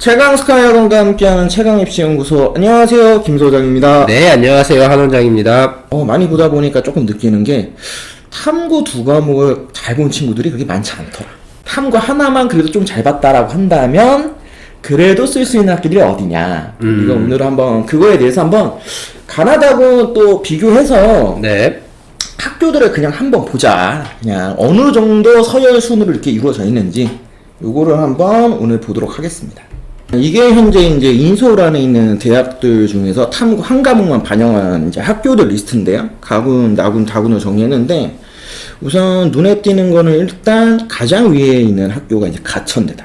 최강스카이학원과 함께하는 최강입시연구소. 안녕하세요, 김 소장입니다. 네, 안녕하세요. 한 원장입니다. 많이 보다 보니까 조금 느끼는 게 탐구 두 과목을 잘 본 친구들이 그렇게 많지 않더라. 탐구 하나만 그래도 좀 잘 봤다라고 한다면 그래도 쓸 수 있는 학교들이 어디냐. 우리가 오늘 한번 그거에 대해서 한번 가나다하고 또 비교해서 네. 학교들을 그냥 한번 보자. 그냥 어느 정도 서열 순으로 이렇게 이루어져 있는지 요거를 한번 오늘 보도록 하겠습니다. 이게 현재 이제 인서울 안에 있는 대학들 중에서 탐구 한 과목만 반영한 이제 학교들 리스트인데요. 가군, 나군, 다군을 정리했는데 우선 눈에 띄는 거는 일단 가장 위에 있는 학교가 이제 가천대다.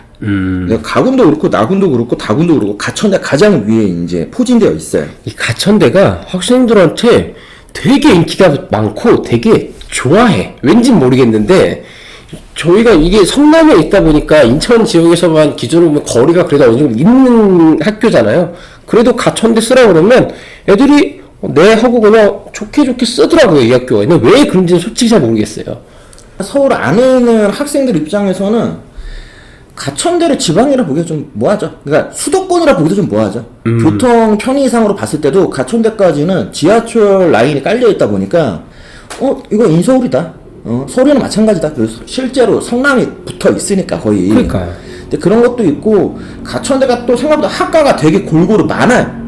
가군도 그렇고 나군도 그렇고 다군도 그렇고 가천대 가장 위에 이제 포진되어 있어요. 이 가천대가 학생들한테 되게 인기가 많고 되게 좋아해. 왠진 모르겠는데 저희가 이게 성남에 있다 보니까 인천 지역에서만 기준으로 보면 거리가 그래도 어느 정도 있는 학교잖아요. 그래도 가천대 쓰라 그러면 애들이 네 하고 그냥 좋게 쓰더라고요, 이 학교가. 근데 왜 그런지는 솔직히 잘 모르겠어요. 서울 안에 있는 학생들 입장에서는 가천대를 지방이라 보기가 좀 뭐하죠. 그러니까 수도권이라 보기도 좀 뭐하죠. 교통 편의상으로 봤을 때도 가천대까지는 지하철 라인이 깔려 있다 보니까 이거 인서울이다. 서울이랑 마찬가지다. 그래서 실제로 성남이 붙어 있으니까 거의. 그러니까요. 근데 그런 것도 있고 가천대가 또 생각보다 학과가 되게 골고루 많아요.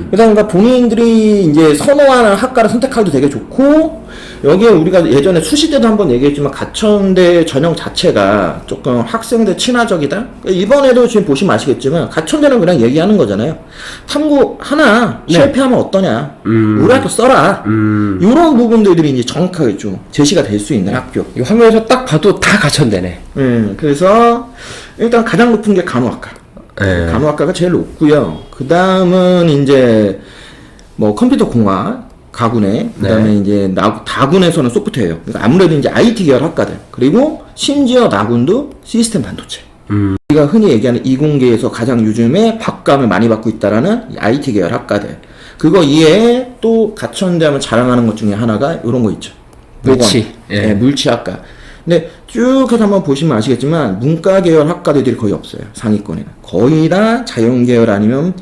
그러니까 본인들이 이제 선호하는 학과를 선택하기도 되게 좋고 여기에 우리가 예전에 수시 때도 한번 얘기했지만 가천대 전형 자체가 조금 학생들 친화적이다. 이번에도 지금 보시면 아시겠지만 가천대는 그냥 얘기하는 거잖아요. 탐구 하나 실패하면 어떠냐. 우리 학교 써라. 이런 부분들이 이제 정확하게 좀 제시가 될 수 있는 학교. 이 화면에서 딱 봐도 다 가천대네. 그래서 일단 가장 높은 게 간호학과. 네. 간호학과가 제일 높고요. 그 다음은 이제 뭐 컴퓨터 공학 가군에 그다음에 이제 다군에서는 소프트웨어. 그러니까 아무래도 이제 IT 계열 학과들. 그리고 심지어 나군도 시스템 반도체. 우리가 흔히 얘기하는 이공계에서 가장 요즘에 박감을 많이 받고 있다라는 IT 계열 학과들. 그거 이외에 또 가천대하면 자랑하는 것 중에 하나가 이런 거 있죠. 물치. 네, 물치학과. 근데 쭉 해서 한번 보시면 아시겠지만 문과 계열 학과들이 거의 없어요. 상위권에는. 거의 다 자연 계열 아니면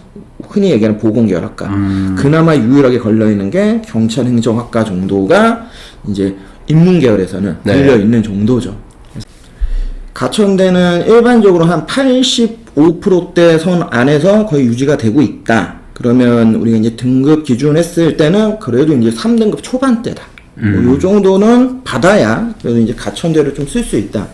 흔히 얘기하는 보건 계열 학과. 그나마 유일하게 걸려있는 게 경찰행정학과 정도가 이제 인문 계열에서는 걸려있는 정도죠. 가천대는 일반적으로 한 85%대 선 안에서 거의 유지가 되고 있다. 그러면 우리가 이제 등급 기준 했을 때는 그래도 이제 3등급 초반대다. 요 정도는 받아야 그래도 이제 가천대를 좀 쓸 수 있다.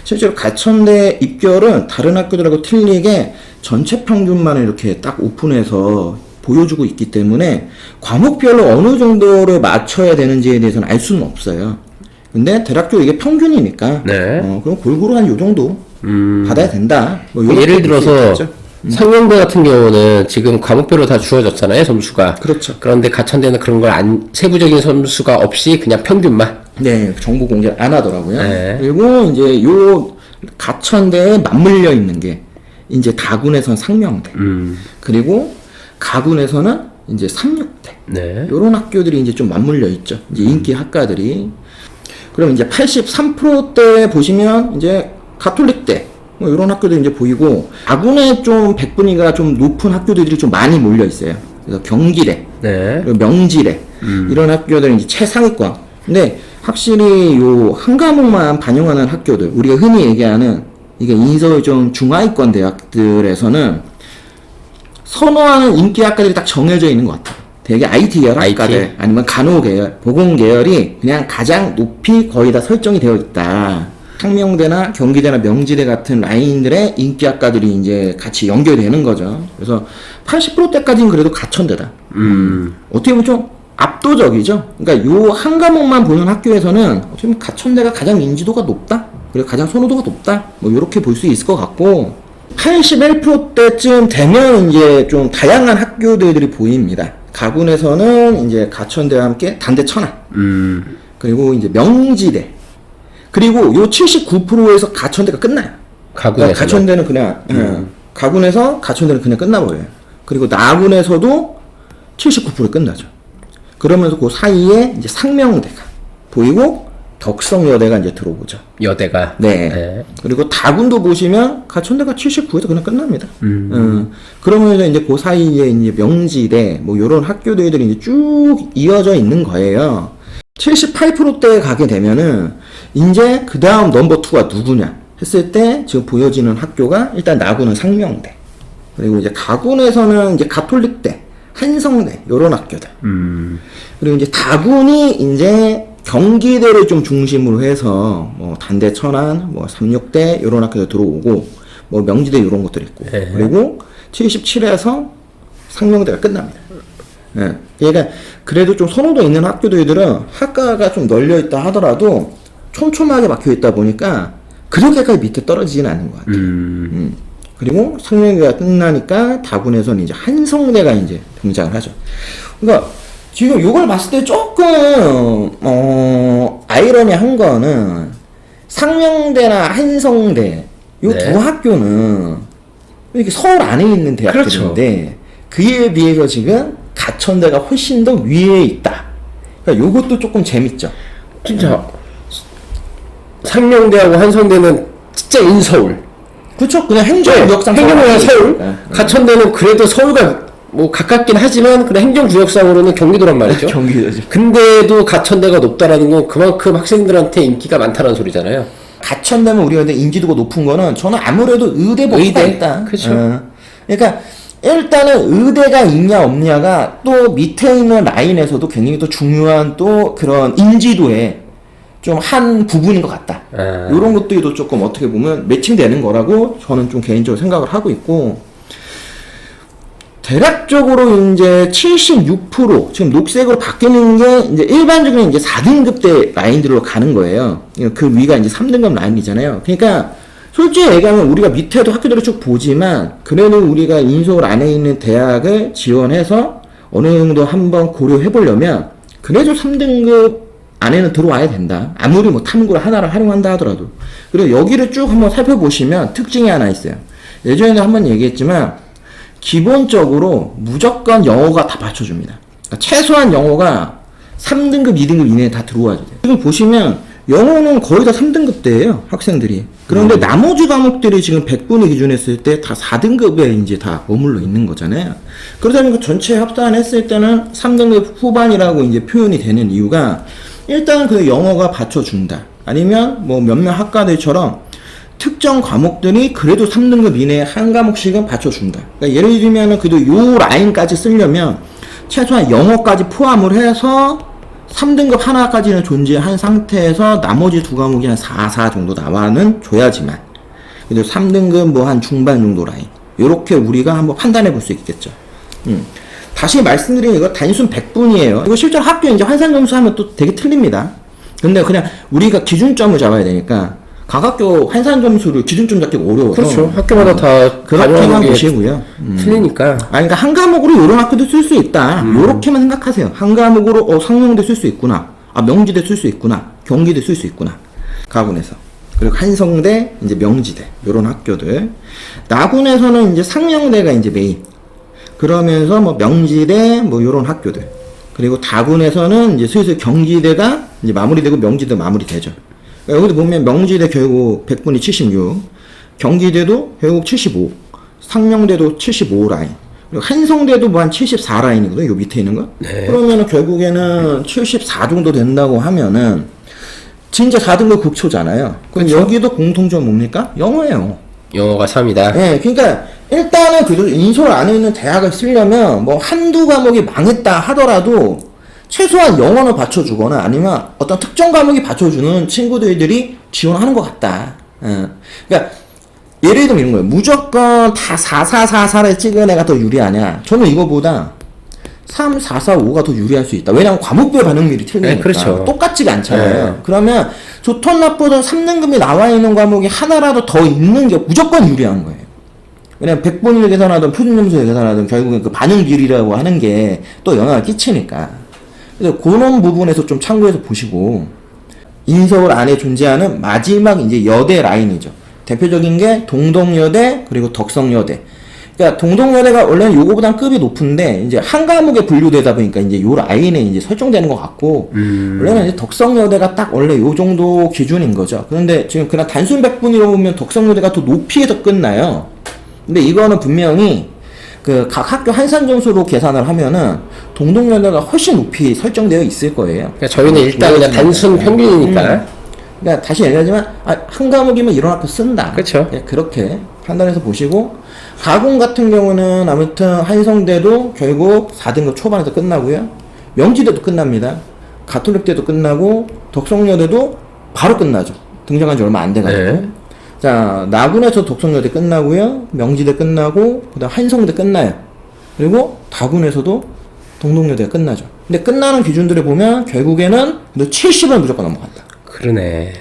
실제로 가천대 입결은 다른 학교들하고 틀리게 전체 평균만을 이렇게 딱 오픈해서 보여주고 있기 때문에 과목별로 어느 정도를 맞춰야 되는지에 대해서는 알 수는 없어요. 근데 대략적으로 이게 평균이니까 그럼 골고루 한 요 정도 받아야 된다. 뭐 예를 들어서 상명대 같은 경우는 지금 과목별로 다 주어졌잖아요, 점수가. 그렇죠. 그런데 가천대는 그런 걸 세부적인 점수가 없이 그냥 평균만. 네, 정보 공개를 안 하더라고요. 네. 그리고 이제 요 가천대에 맞물려 있는 게 이제 다군에서는 상명대. 그리고 가군에서는 이제 삼육대. 네. 요런 학교들이 이제 좀 맞물려 있죠. 이제 인기 학과들이. 그럼 이제 83%대 보시면 이제 가톨릭대. 뭐 이런 학교들이 이제 보이고 아군에 좀 백분위가 좀 높은 학교들이 좀 많이 몰려 있어요. 그래서 경기대, 그리고 명지대 이런 학교들은 이제 최상위권. 근데 확실히 요 한 과목만 반영하는 학교들, 우리가 흔히 얘기하는 이게 인서울 좀 중하위권 대학들에서는 선호하는 인기 학과들이 딱 정해져 있는 것 같아요. 되게 IT 계열 학과들 아니면 간호 계열, 보건 계열이 그냥 가장 높이 거의 다 설정이 되어 있다. 상명대나 경기대나 명지대 같은 라인들의 인기 학과들이 이제 같이 연결되는 거죠. 그래서 80%대까지는 그래도 가천대다. 어떻게 보면 좀 압도적이죠. 그러니까 요 한 과목만 보는 학교에서는 어떻게 보면 가천대가 가장 인지도가 높다. 그리고 가장 선호도가 높다. 뭐 이렇게 볼 수 있을 것 같고 81%대쯤 되면 이제 좀 다양한 학교들이 보입니다. 가군에서는 이제 가천대와 함께 단대 천안. 그리고 이제 명지대. 그리고 요 79%에서 가천대가 끝나요. 그러니까 가천대는 그냥 가군에서 가천대는 그냥 끝나버려요. 그리고 나군에서도 79% 끝나죠. 그러면서 그 사이에 이제 상명대가 보이고 덕성여대가 이제 들어오죠. 여대가. 네. 네. 그리고 다군도 보시면 가천대가 79에서 그냥 끝납니다. 그러면서 이제 그 사이에 이제 명지대 뭐 요런 학교들이 이제 쭉 이어져 있는 거예요. 78%대에 가게 되면은 이제 그 다음 넘버 2가 누구냐 했을 때 지금 보여지는 학교가 일단 나군은 상명대, 그리고 이제 가군에서는 이제 가톨릭대, 한성대 요런 학교들. 그리고 이제 다군이 이제 경기대를 좀 중심으로 해서 뭐 단대 천안, 뭐 삼육대 요런 학교들 들어오고 뭐 명지대 요런 것들 있고. 네. 그리고 77에서 상명대가 끝납니다. 예. 그러니까 그래도 좀 선호도 있는 학교들은 학과가 좀 널려 있다 하더라도 촘촘하게 막혀 있다 보니까 그렇게까지 밑에 떨어지지는 않는 것 같아요. 그리고 상명대가 끝나니까 다군에서는 이제 한성대가 이제 등장을 하죠. 그러니까 지금 이걸 봤을 때 조금 아이러니한 거는 상명대나 한성대 요 두 네. 학교는 이렇게 서울 안에 있는 대학들인데 그에 비해서 지금 가천대가 훨씬 더 위에 있다. 그러니까 요것도 조금 재밌죠. 진짜 상명대하고 한성대는 진짜 인서울. 그렇죠. 그냥 행정구역상 행정구역 서울. 네. 가천대는 그래도 서울과 뭐 가깝긴 하지만 그래 행정구역상으로는 경기도란 말이죠. 경기도죠. 근데도 가천대가 높다라는 건 그만큼 학생들한테 인기가 많다는 소리잖아요. 가천대면 우리가 근데 인지도가 높은 거는 저는 아무래도 의대 복수가 의대? 있다. 그쵸. 그러니까 일단은 의대가 있냐 없냐가 또 밑에 있는 라인에서도 굉장히 또 중요한 또 그런 인지도에 좀 한 부분인 것 같다. 이런 것들도 조금 어떻게 보면 매칭되는 거라고 저는 좀 개인적으로 생각을 하고 있고, 대략적으로 이제 76% 지금 녹색으로 바뀌는 게 이제 일반적인 이제 4등급대 라인들로 가는 거예요. 그 위가 이제 3등급 라인이잖아요. 그러니까 솔직히 얘기하면 우리가 밑에도 학교들을 쭉 보지만 그래도 우리가 인서울 안에 있는 대학을 지원해서 어느 정도 한번 고려해 보려면 그래도 3등급 안에는 들어와야 된다. 아무리 뭐 탐구를 하나를 활용한다 하더라도. 그리고 여기를 쭉 한번 살펴보시면 특징이 하나 있어요. 예전에도 한번 얘기했지만 기본적으로 무조건 영어가 다 받쳐줍니다. 그러니까 최소한 영어가 3등급, 2등급 이내에 다 들어와야 돼요. 지금 보시면 영어는 거의 다 3등급대예요, 학생들이. 그런데 나머지 과목들이 지금 100분위 기준했을 때 다 4등급에 이제 다 머물러 있는 거잖아요. 그러다 보니까 전체 합산했을 때는 3등급 후반이라고 이제 표현이 되는 이유가 일단은 그 영어가 받쳐준다. 아니면 뭐 몇몇 학과들처럼 특정 과목들이 그래도 3등급 이내에 한 과목씩은 받쳐준다. 그러니까 예를 들면은 그래도 요 라인까지 쓰려면 최소한 영어까지 포함을 해서 3등급 하나까지는 존재한 상태에서 나머지 두 과목이 한 4 정도 나와는 줘야지만 그래도 3등급 뭐 한 중반 정도 라인 요렇게 우리가 한번 판단해 볼 수 있겠죠. 다시 말씀드리면 이거 단순 100분이에요. 이거 실제로 학교 이제 환산 점수 하면 또 되게 틀립니다. 근데 그냥 우리가 기준점을 잡아야 되니까 각 학교 환산 점수를 기준점 잡기가 어려워서 그렇죠. 학교마다 다 그렇게만 보시고요. 틀리니까. 그러니까 한 과목으로 이런 학교도 쓸 수 있다. 요렇게만 생각하세요. 한 과목으로 상명대 쓸 수 있구나. 명지대 쓸 수 있구나. 경기대 쓸 수 있구나. 가군에서. 그리고 한성대, 이제 명지대 요런 학교들. 나군에서는 이제 상명대가 이제 메인. 그러면서 뭐 명지대 뭐 요런 학교들. 그리고 다군에서는 이제 슬슬 경기대가 이제 마무리되고 명지대 마무리되죠. 여기도 보면 명지대 결국 100분이 76, 경기대도 결국 75, 상명대도 75 라인, 그리고 한성대도 뭐 한 74 라인이거든요. 요 밑에 있는 거. 네. 그러면은 결국에는 74 정도 된다고 하면은 진짜 4등급 극초잖아요. 그럼 그쵸. 여기도 공통점 뭡니까? 영어예요. 영어가 3이다. 네, 그러니까 일단은 그래도 인서울 안에 있는 대학을 쓰려면 뭐 한두 과목이 망했다 하더라도 최소한 영어는 받쳐주거나 아니면 어떤 특정 과목이 받쳐주는 친구들이 지원하는 것 같다. 그러니까 예를 들면 이런 거예요. 무조건 다 4444를 찍은 애가 더 유리하냐? 저는 이거보다 3, 4, 4, 5가 더 유리할 수 있다. 왜냐하면 과목별 반응률이 틀리니까. 네, 그렇죠. 똑같지가 않잖아요. 네. 그러면 좋든 나쁘든 3등급이 나와 있는 과목이 하나라도 더 있는 게 무조건 유리한 거예요. 왜냐면 100분위를 계산하든 표준점수를 계산하든 결국엔 그 반응 비율이라고 하는 게 또 영향을 끼치니까. 그래서 그런 부분에서 좀 참고해서 보시고, 인서울 안에 존재하는 마지막 이제 여대 라인이죠. 대표적인 게 동덕여대 그리고 덕성여대. 그러니까 동덕여대가 원래는 요거보단 급이 높은데 이제 한 과목에 분류되다 보니까 이제 요 라인에 이제 설정되는 것 같고 원래는 이제 덕성여대가 딱 원래 요 정도 기준인 거죠. 그런데 지금 그냥 단순 백분위로 보면 덕성여대가 더 높이에서 끝나요. 근데 이거는 분명히 그 각 학교 한산 점수로 계산을 하면은 동덕여대가 훨씬 높이 설정되어 있을 거예요. 그러니까 저희는 일단 그냥 단순 평균이니까. 그러니까 다시 얘기하지만 한 과목이면 이런 학교 쓴다. 그쵸. 네, 그렇게 판단해서 보시고 가공 같은 경우는 아무튼 한성대도 결국 4등급 초반에서 끝나고요. 명지대도 끝납니다. 가톨릭대도 끝나고 덕성여대도 바로 끝나죠. 등장한 지 얼마 안 돼가지고. 네. 자, 나군에서 덕성여대 끝나고요. 명지대 끝나고 그다음 한성대 끝나요. 그리고 다군에서도 동덕여대가 끝나죠. 근데 끝나는 기준들을 보면 결국에는 70은 무조건 넘어간다. 그러네.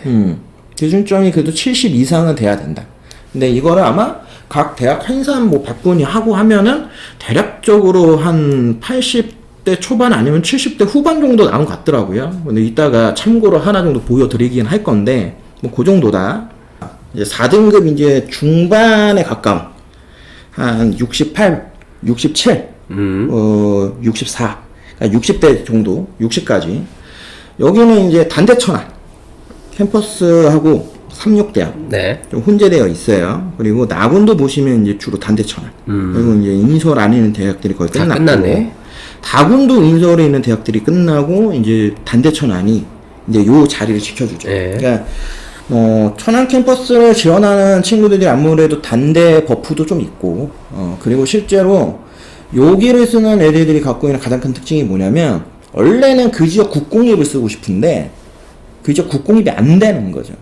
기준점이 그래도 70 이상은 돼야 된다. 근데 이거를 아마 각 대학 한산 뭐 100분위 하고 하면은 대략적으로 한 80대 초반 아니면 70대 후반 정도 나온 것 같더라고요. 근데 이따가 참고로 하나 정도 보여드리긴 할 건데 뭐 그 정도다. 이제 4등급 이제 중반에 가까운 한 68, 67, 64, 그러니까 60대 정도, 60까지. 여기는 이제 단대천안 캠퍼스하고 삼육대학 네. 좀 혼재되어 있어요. 그리고 나군도 보시면 이제 주로 단대천안. 그리고 이제 인설 안에 있는 대학들이 거의 다 끝났고. 끝났네. 다군도 인설에 있는 대학들이 끝나고 이제 단대천안이 이제 요 자리를 지켜주죠. 네. 그러니까 천안 캠퍼스를 지원하는 친구들이 아무래도 단대 버프도 좀 있고, 그리고 실제로 여기를 쓰는 애들이 갖고 있는 가장 큰 특징이 뭐냐면 원래는 그 지역 국공립을 쓰고 싶은데 그 지역 국공립이 안 되는 거죠.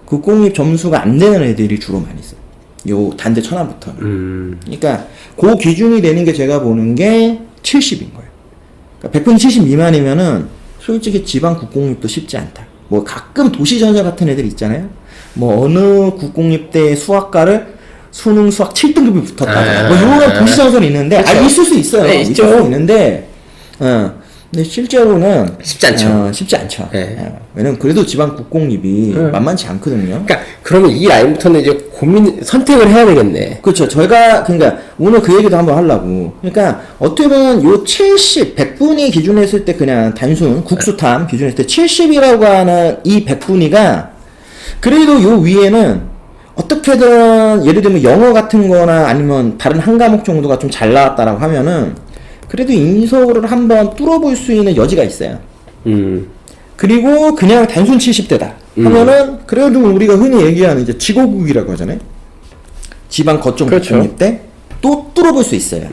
국공립 점수가 안 되는 애들이 주로 많이 써요. 요 단대 천안부터는. 그러니까 그 기준이 되는 게 제가 보는 게 70인 거예요. 그러니까 100분이 70 미만이면은 솔직히 지방 국공립도 쉽지 않다. 뭐 가끔 도시전설 같은 애들 있잖아요. 뭐 어느 국공립대 수학과를 수능 수학 7등급이 붙었다. 뭐 이런 도시전설이 있는데 있을 수 있어요. 네, 있을 있죠. 수 있는데 근데 실제로는 쉽지 않죠. 쉽지 않죠. 네. 왜냐면 그래도 지방 국공립이 만만치 않거든요. 그러니까 그러면 이 라인부터는 이제 선택을 해야 되겠네. 그렇죠. 저희가 그러니까 오늘 그 얘기도 한번 하려고. 그러니까 어떻게 보면 요 70, 100분위 기준으로 했을 때 그냥 단순 국수탐 기준으로 했을 때 70이라고 하는 이 100분위가 그래도 요 위에는 어떻게든 예를 들면 영어 같은 거나 아니면 다른 한 과목 정도가 좀 잘 나왔다라고 하면은 그래도 인서울을 한번 뚫어볼 수 있는 여지가 있어요. 그리고 그냥 단순 70대다 하면은 그래도 우리가 흔히 얘기하는 이제 지고국이라고 하잖아요. 지방 거점 그렇죠. 국공립대 또 뚫어볼 수 있어요.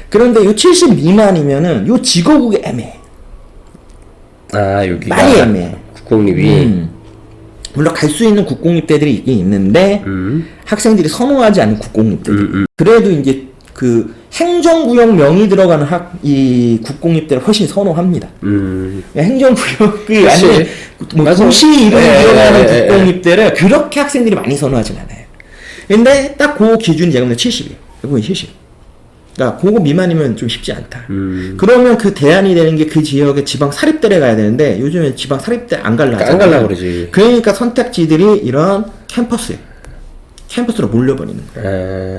그런데 요 70 미만이면은 요 지고국이 애매해. 아, 여기가 많이 애매해. 국공립이. 물론 갈 수 있는 국공립대들이 있긴 있는데 학생들이 선호하지 않는 국공립대들. 그래도 이제 그 행정구역명이 들어가는 이 국공립대를 훨씬 선호합니다. 행정구역이 아니면 뭐 도시 이름이 들어가는 국공립대를 그렇게 학생들이 많이 선호하진 않아요. 근데 딱 그 기준이 제가 보면 70이에요. 그건 70. 그러니까 그거 미만이면 좀 쉽지 않다. 그러면 그 대안이 되는 게 그 지역의 지방 사립대를 가야 되는데 요즘에 지방 사립대 안 갈라 하잖아요. 안 가려고 그러지. 그러니까 선택지들이 이런 캠퍼스로 몰려버리는 거예요.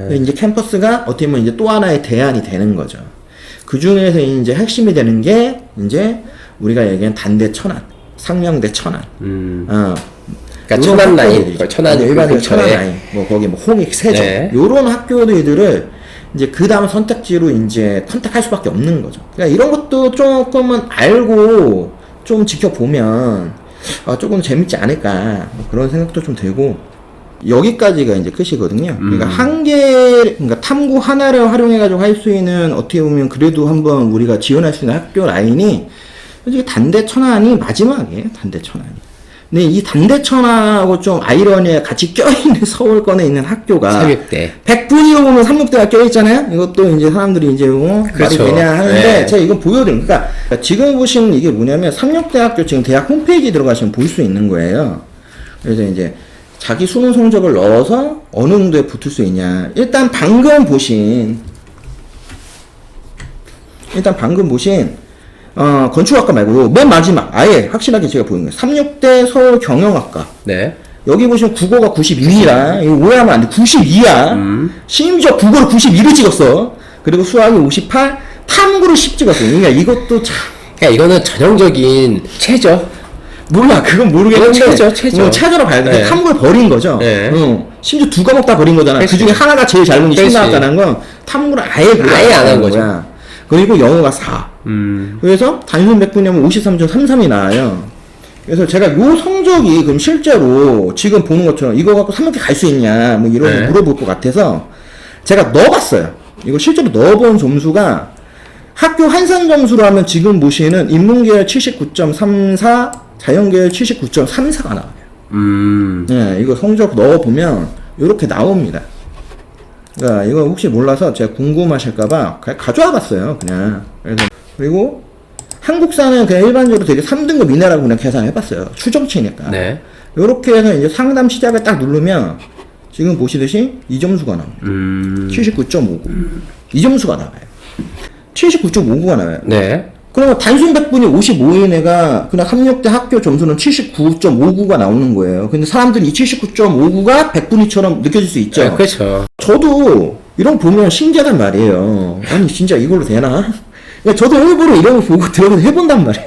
근데 이제 캠퍼스가 어떻게 보면 이제 또 하나의 대안이 되는 거죠. 그 중에서 이제 핵심이 되는 게 이제 우리가 얘기한 단대 천안, 상명대 천안. 그러니까 천안 라인, 천안 일반적인 천안 라인, 뭐 거기 뭐 홍익, 세종 네. 요런 학교들을 이제 그 다음 선택지로 이제 컨택할 수밖에 없는 거죠. 그러니까 이런 것도 조금은 알고 좀 지켜보면 조금 재밌지 않을까 뭐 그런 생각도 좀 들고. 여기까지가 이제 끝이거든요. 그러니까 그러니까 탐구 하나를 활용해가지고 할 수 있는 어떻게 보면 그래도 한번 우리가 지원할 수 있는 학교 라인이 솔직히 단대 천안이 마지막이에요. 단대 천안이. 근데 이 단대 천안하고 좀 아이러니에 같이 껴있는 서울권에 있는 학교가 삼육대. 100분위로 보면 삼육대가 껴있잖아요. 이것도 이제 사람들이 이제 그렇죠. 말이 되냐 하는데 네. 제가 이건 보여드립니다. 그러니까 지금 보시는 이게 뭐냐면 삼육대학교 지금 대학 홈페이지 들어가시면 볼 수 있는 거예요. 그래서 이제 자기 수능 성적을 넣어서 어느 정도에 붙을 수 있냐. 일단 방금 보신 건축학과 말고 맨 마지막 아예 확실하게 제가 보이는 거예요. 삼육대 서울 경영학과. 네. 여기 보시면 국어가 92라. 이거 오해하면 안 돼. 92야. 심지어 국어를 92를 찍었어. 그리고 수학이 58, 탐구를 10 찍었어. 그러니까 이것도 참. 그러니까 이거는 전형적인 최저. 몰라, 그건 모르겠는데. 최저. 최저로 봐야 돼. 네. 탐구를 버린 거죠. 네. 심지어 두 과목 다 버린 거잖아. 그치. 그 중에 하나가 제일 잘 본게 10 그치. 나왔다는 건 탐구를 아예 안 한 거죠. 거야. 그리고 영어가 4. 그래서 단순 백분위하면 53.33이 나와요. 그래서 제가 요 성적이 그럼 실제로 지금 보는 것처럼 이거 갖고 3학기 갈 수 있냐 뭐 이런 거 네. 물어볼 것 같아서 제가 넣어봤어요. 이거 실제로 넣어본 점수가 학교 환산 점수로 하면 지금 보시는 인문계열 79.34, 자연계열 79.34가 나와요. 네, 이거 성적 넣어보면 이렇게 나옵니다. 그러니까 이거 혹시 몰라서 제가 궁금하실까봐 그냥 가져와 봤어요. 그냥. 그리고 한국사는 그냥 일반적으로 되게 3등급 이내라고 그냥 계산해봤어요. 추정치니까. 네. 이렇게 해서 이제 상담 시작을 딱 누르면 지금 보시듯이 이 점수가 나옵니다. 79.59. 이 점수가 나와요. 79.59가 나와요. 네. 그러면 단순 백분위 55인 애가 그냥 합력대 학교 점수는 79.59가 나오는 거예요. 근데 사람들이 이 79.59가 백분위처럼 느껴질 수 있죠. 네, 그렇죠. 저도 이런 거 보면 신기하단 말이에요. 아니 진짜 이걸로 되나? 그러니까 저도 일부러 이런 거 보고 들어가서 해본단 말이야.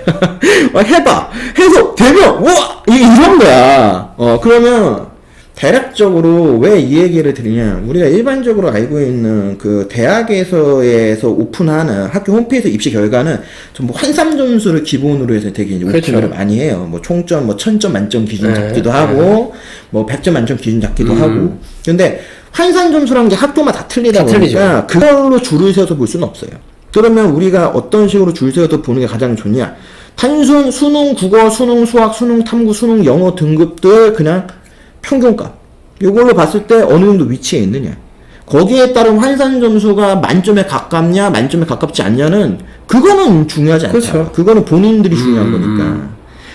해봐. 해서 되면 우와 이런 거야. 그러면 대략적으로 왜 이 얘기를 드리냐? 우리가 일반적으로 알고 있는 그 대학에서 오픈하는 학교 홈페이지 입시 결과는 전부 환산 점수를 기본으로 해서 되게 이제 오픈을 그렇죠. 많이 해요. 뭐 총점, 뭐 1000점 만점 기준 잡기도 하고, 뭐 100점 만점 기준 잡기도 하고. 근데 환산 점수라는 게 학교마다 다 틀리다 보니까 그걸로 줄을 세워서 볼 수는 없어요. 그러면 우리가 어떤 식으로 줄 세워서 보는 게 가장 좋냐? 단순 수능, 국어, 수능, 수학, 수능, 탐구, 수능, 영어 등급들 그냥 평균값. 이걸로 봤을 때 어느 정도 위치에 있느냐. 거기에 따른 환산 점수가 만점에 가깝냐, 만점에 가깝지 않냐는 그거는 중요하지 않다. 그렇죠. 그거는 본인들이 중요한 거니까.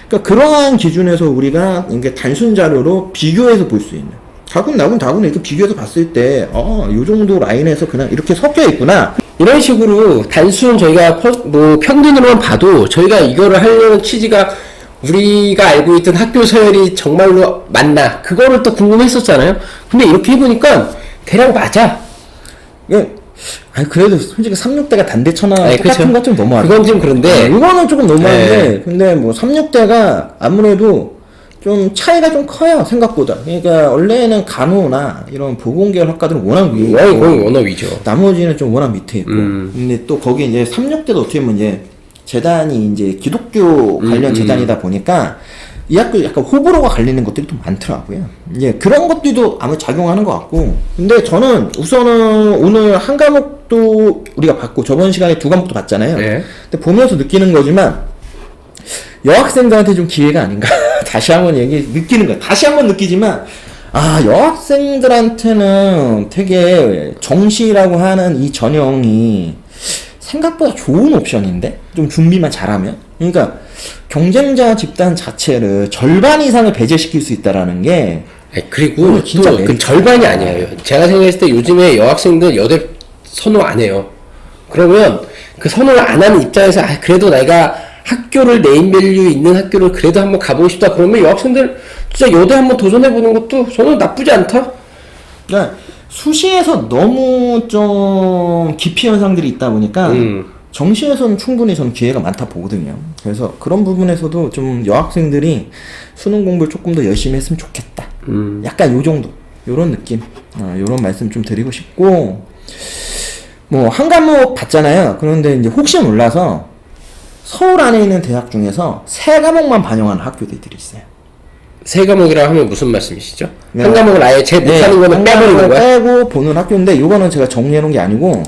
그러니까 그러한 기준에서 우리가 이게 단순 자료로 비교해서 볼 수 있는. 다군 이렇게 비교해서 봤을 때, 요 정도 라인에서 그냥 이렇게 섞여 있구나. 이런 식으로 단순 저희가 뭐 평균으로만 봐도 저희가 이거를 하려는 취지가 우리가 알고 있던 학교 서열이 정말로 맞나 그거를 또 궁금했었잖아요. 근데 이렇게 해보니까 대략 맞아. 아니 그래도 솔직히 36대가 단대천하 똑같은 것 좀 너무하다. 그건 좀 그런데 이거는 조금 너무한데 네. 근데 뭐 36대가 아무래도 좀 차이가 좀 커요 생각보다. 그러니까 원래는 간호나 이런 보건계열 학과들은 워낙 위에 있고 거의 워낙 위죠. 나머지는 좀 워낙 밑에 있고 근데 또 거기 이제 36대도 어떻게 보면 이제 재단이 이제 기독교 관련 재단이다 보니까 이 학교 약간 호불호가 갈리는 것들이 좀 많더라고요. 이제 그런 것들도 아마 작용하는 것 같고. 근데 저는 우선은 오늘 한 과목도 우리가 봤고 저번 시간에 두 과목도 봤잖아요. 네. 근데 보면서 느끼는 거지만 여학생들한테 좀 기회가 아닌가. 다시 한번 느끼는 거야. 다시 한번 느끼지만 여학생들한테는 되게 정시라고 하는 이 전형이 생각보다 좋은 옵션인데? 좀 준비만 잘하면? 그러니까 경쟁자 집단 자체를 절반 이상을 배제시킬 수 있다라는 게 그리고 진짜 또 그 절반이 아니에요. 제가 생각했을 때 요즘에 여학생들 여대 선호 안 해요. 그러면 그 선호를 안 하는 입장에서 그래도 내가 학교를 네임밸류 있는 학교를 그래도 한번 가보고 싶다 그러면 여학생들 진짜 여대 한번 도전해보는 것도 저는 나쁘지 않다. 그러니까 수시에서 너무 좀 기피 현상들이 있다 보니까 정시에서는 충분히 저는 기회가 많다 보거든요. 그래서 그런 부분에서도 좀 여학생들이 수능 공부를 조금 더 열심히 했으면 좋겠다. 약간 요 정도, 요런 느낌, 요런 말씀 좀 드리고 싶고, 뭐 한 과목 봤잖아요. 그런데 이제 혹시 몰라서 서울 안에 있는 대학 중에서 3과목만 반영하는 학교들이 있어요. 세 과목이라 하면 무슨 말씀이시죠? 네. 한 과목을 아예 제일 못하는 거는 빼버리는 거야? 빼고 보는 학교인데 이거는 제가 정리해놓은 게 아니고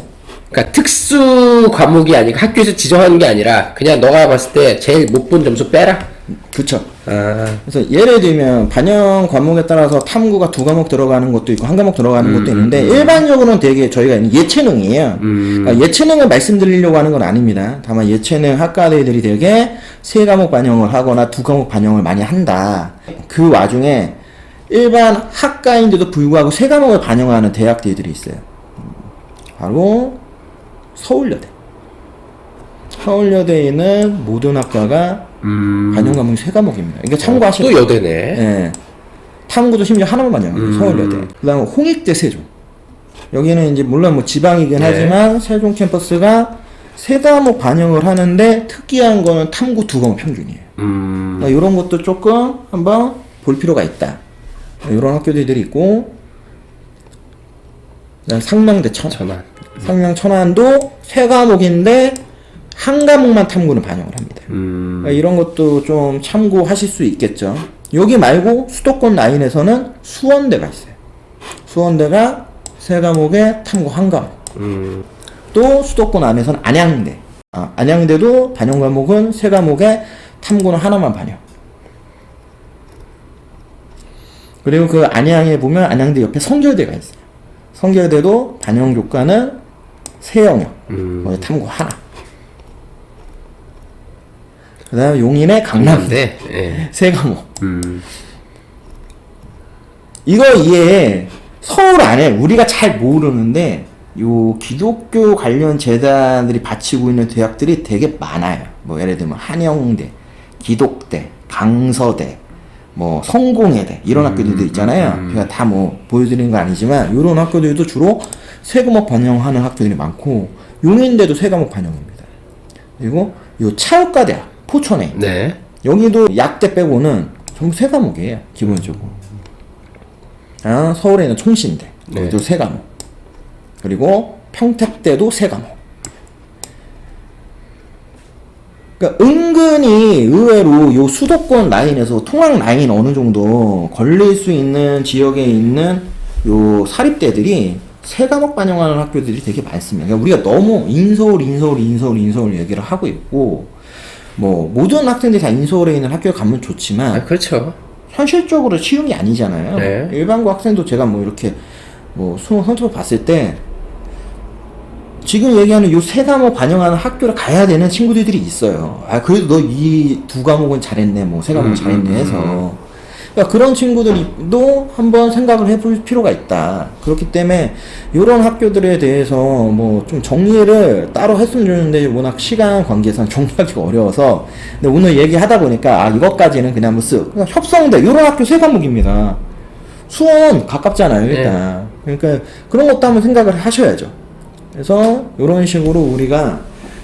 그러니까 특수 과목이 아니고 학교에서 지정하는 게 아니라 그냥 너가 봤을 때 제일 못 본 점수 빼라? 그쵸. 아. 그래서 예를 들면 반영 과목에 따라서 탐구가 2과목 들어가는 것도 있고 1과목 들어가는 것도 있는데 일반적으로는 되게 저희가 예체능이에요. 그러니까 예체능을 말씀드리려고 하는 건 아닙니다. 다만 예체능 학과들이 되게 3과목 반영을 하거나 2과목 반영을 많이 한다. 그 와중에 일반 학과인데도 불구하고 3과목을 반영하는 대학들이 있어요. 바로 서울여대. 서울여대에 있는 모든 학과가 반영 과목이 3과목입니다. 이거 참고하시면 또 여대네. 예. 탐구도 심지어 하나만 반영합니다. 서울여대. 그 다음에 홍익대 세종. 여기는 이제 물론 뭐 지방이긴 네. 하지만 세종 캠퍼스가 세 과목 반영을 하는데 특이한 거는 탐구 2과목 평균이에요. 이런 것도 조금 한번 볼 필요가 있다. 이런 학교들이 있고, 그다음 상명대 천안. 상명 천안도 세 과목인데 한 과목만 탐구는 반영을 합니다. 이런 것도 좀 참고하실 수 있겠죠. 여기 말고 수도권 라인에서는 수원대가 있어요. 수원대가 세 과목에 탐구 한 과목. 또 수도권 안에서는 안양대. 안양대도 반영 과목은 세 과목에 탐구는 하나만 반영. 그리고 그 안양에 보면 안양대 옆에 성결대가 있어요. 성결대도 반영 교과는 세 영역. 탐구 하나. 그 다음에 용인의 강남대. 예. 세 과목. 이거 이게 서울 안에 우리가 잘 모르는데 요 기독교 관련 재단들이 바치고 있는 대학들이 되게 많아요. 뭐 예를 들면 한영대, 기독대, 강서대, 뭐 성공회대 이런 학교들도 있잖아요. 제가 다 뭐 보여드리는 건 아니지만 이런 학교들도 주로 세 과목 반영하는 학교들이 많고 용인대도 세 과목 반영입니다. 그리고 요 차육가대학 포천에 네. 여기도 약대 빼고는 전부 세 과목이에요. 기본적으로. 서울에 있는 총신대 여기도 세 과목. 그리고 평택대도 세 과목. 그러니까 은근히 의외로 요 수도권 라인에서 통학 라인 어느 정도 걸릴 수 있는 지역에 있는 요 사립대들이 세 과목 반영하는 학교들이 되게 많습니다. 그러니까 우리가 너무 인서울 얘기를 하고 있고, 뭐 모든 학생들이 다 인서울에 있는 학교에 가면 좋지만 그렇죠. 현실적으로 쉬운 게 아니잖아요. 네. 일반고 학생도 제가 뭐 이렇게 뭐 수능 성적을 봤을 때 지금 얘기하는 요 세 과목 반영하는 학교를 가야 되는 친구들이 있어요. 그래도 너 이 두 과목은 잘했네, 뭐 세 과목 잘했네 해서. 그러니까 그런 친구들도 한번 생각을 해볼 필요가 있다. 그렇기 때문에 이런 학교들에 대해서 뭐 좀 정리를 따로 했으면 좋겠는데 워낙 시간 관계상 정리하기가 어려워서. 근데 오늘 얘기하다 보니까 이것까지는 그냥 뭐 그냥 협성대 이런 학교 세 과목입니다. 수원 가깝잖아요, 일단. 그러니까 그런 것도 한번 생각을 하셔야죠. 그래서 이런 식으로 우리가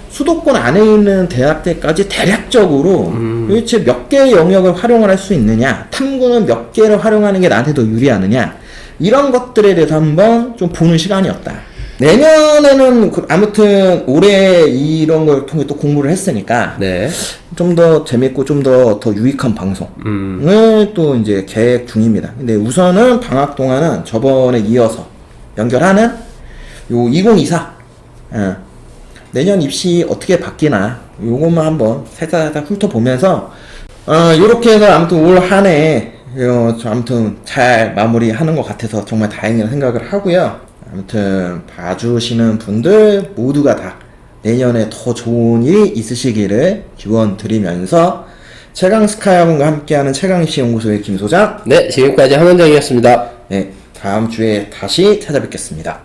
수도권 안에 있는 대학들까지 대략적으로 도대체 몇 개의 영역을 활용을 할 수 있느냐, 탐구는 몇 개를 활용하는 게 나한테 더 유리하느냐, 이런 것들에 대해서 한번 좀 보는 시간이었다. 내년에는 아무튼 올해 이런 걸 통해 또 공부를 했으니까 좀 더 재밌고 좀 더 유익한 방송을 또 이제 계획 중입니다. 근데 우선은 방학 동안은 저번에 이어서 연결하는 요 2024 내년 입시 어떻게 바뀌나 요것만 한번 살짝 훑어보면서 요렇게 해서 아무튼 올 한 해 아무튼 잘 마무리하는 것 같아서 정말 다행이라는 생각을 하고요. 아무튼 봐주시는 분들 모두가 다 내년에 더 좋은 일이 있으시기를 기원 드리면서 최강스카이학원과 함께하는 최강입시 연구소의 김 소장. 네, 지금까지 한원장이었습니다. 네, 다음 주에 다시 찾아뵙겠습니다.